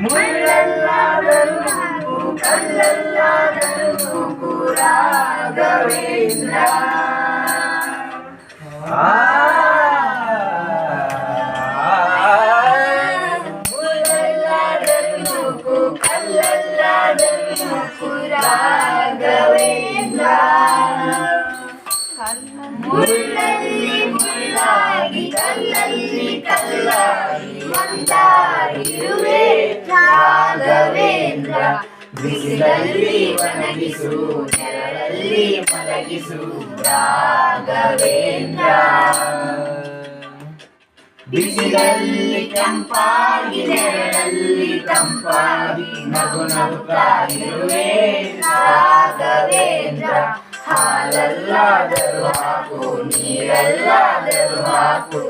ಮುಳ್ಳಲ್ಲಾದರೂ ನೂಕು ಕಲ್ಲಲ್ಲಾದರೂ ನೂಕು ರಾಘವೇಂದ್ರ. ಮುಳ್ಳಲ್ಲಾದರೂ ನೂಕು ಕಲ್ಲಲ್ಲಾದರೂ ನೂಕು ರಾಘವೇಂದ್ರ. ಮುಳ್ಳಲ್ಲಿ ಮುಳ್ಳಾಗಿ ಕಲ್ಲಲ್ಲಿ ಕಲ್ಲಾಗಿ ಒಂದಾಗಿರುವೆ ರಾಘವೇಂದ್ರ. ಬಿಸಿಲಲ್ಲಿ ಒಣಗಿಸು ನೆರಳಲ್ಲಿ ಮಲಗಿಸು ರಾಘವೇಂದ್ರ. ಬಿಸಿಲಲ್ಲಿ ಕೆಂಪಾಗಿ ನೆರಳಲ್ಲಿ ತಂಪಾಗಿ ನಗು ನಗುತ್ತಾ ಇರುವೆ ರಾಘವೇಂದ್ರ. ಹಾಲಲ್ಲಾದರೂ ಹಾಕು ನೀರಲ್ಲಾದರೂ ಹಾಕು